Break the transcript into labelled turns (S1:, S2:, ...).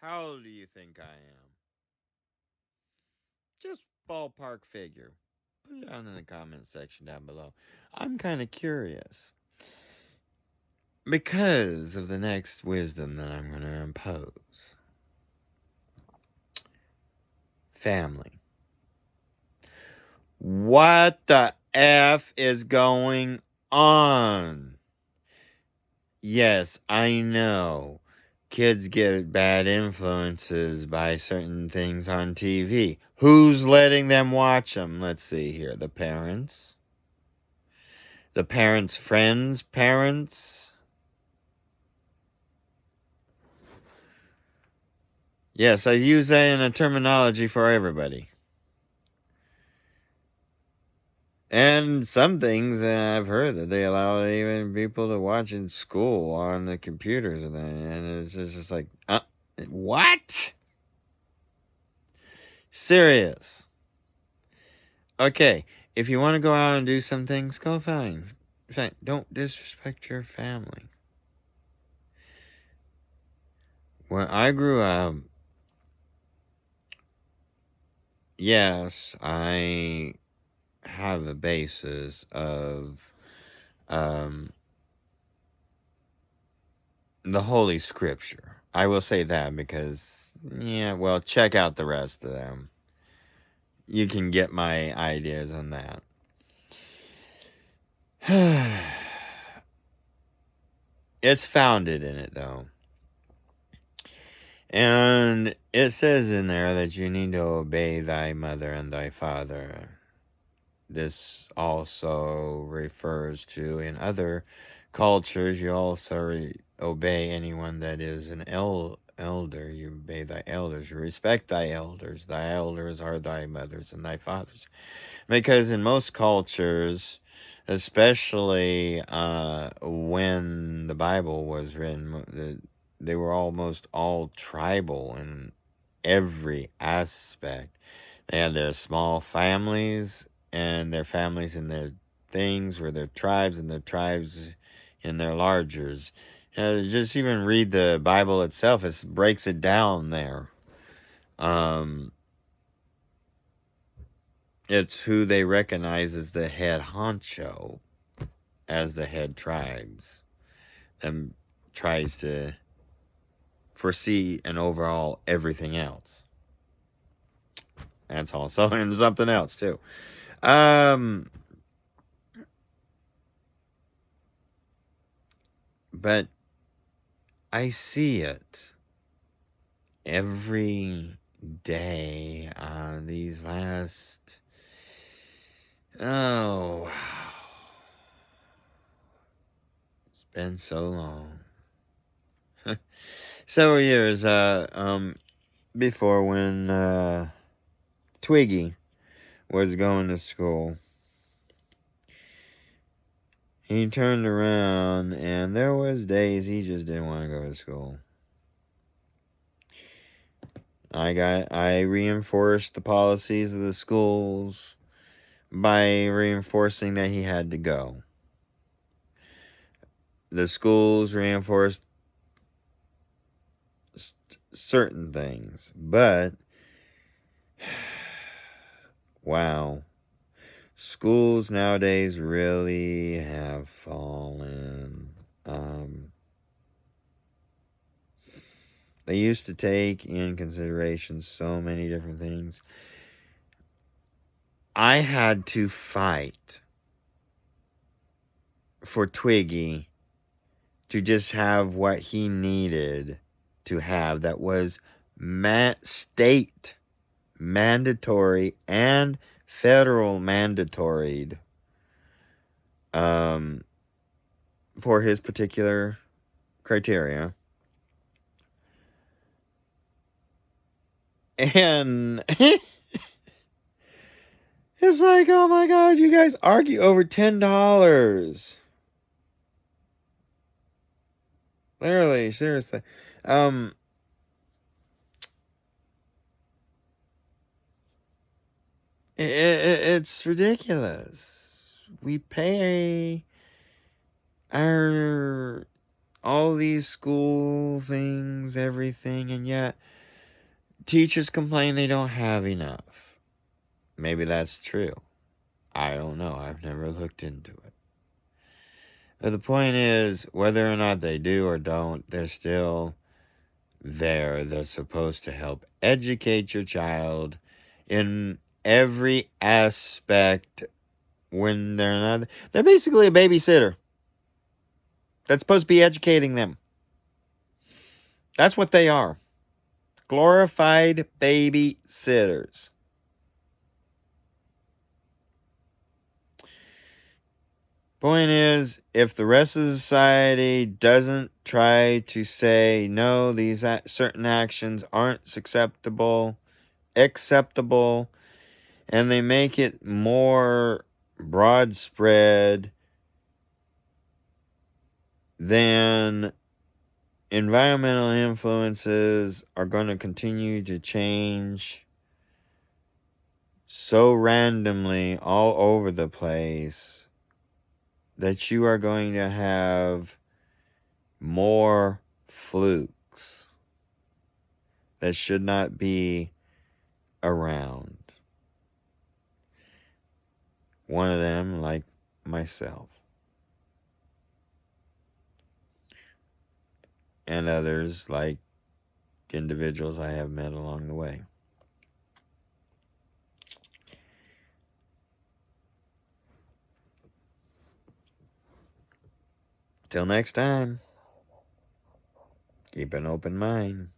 S1: How old do you think I am? Just ballpark figure. Put it down in the comment section down below. I'm kind of curious. Because of the next wisdom that I'm going to impose. Family. What the F is going on? Yes, I know. Kids get bad influences by certain things on TV. Who's letting them watch them? Let's see here. The parents. The parents' friends' parents. Yes, I use that in a terminology for everybody. And some things I've heard that they allow even people to watch in school on the computers and it's just like, what? Serious. Okay, if you want to go out and do some things, go fine. Fine. Don't disrespect your family. When I grew up, yes, I have a basis of the Holy Scripture. I will say that because, well, check out the rest of them. You can get my ideas on that. It's founded in it, though. And it says in there that you need to obey thy mother and thy father. This also refers to, in other cultures, you also obey anyone that is an elder. You obey thy elders. You respect thy elders. Thy elders are thy mothers and thy fathers. Because in most cultures, especially when the Bible was written, they were almost all tribal in every aspect. They had their small families, and their families and their things were their tribes, and their tribes in their largers. Just even read the Bible itself, it breaks it down there. It's who they recognize as the head honcho, as the head tribes, and tries to foresee and overall everything else. That's also in something else too. But I see it every day these last, wow, it's been so long. Several years before, when Twiggy was going to school, he turned around and there was days he just didn't want to go to school. I reinforced the policies of the schools by reinforcing that he had to go. The schools reinforced certain things, but wow, schools nowadays really have fallen. They used to take in consideration so many different things. I had to fight for Twiggy to just have what he needed to have that was state mandatory and federal mandatoried for his particular criteria. And it's like, oh my God, you guys argue over $10. Literally, seriously. It's ridiculous. We pay our all these school things, everything, and yet teachers complain they don't have enough. Maybe that's true. I don't know. I've never looked into it. But the point is, whether or not they do or don't, they're still there. They're supposed to help educate your child in every aspect when they're not. They're basically a babysitter that's supposed to be educating them. That's what they are. Glorified babysitters. Point is, if the rest of society doesn't try to say, no, these certain actions aren't acceptable, and they make it more broad spread, then environmental influences are going to continue to change so randomly all over the place that you are going to have more flukes that should not be around. One of them, like myself, and others, like individuals I have met along the way. Till next time, keep an open mind.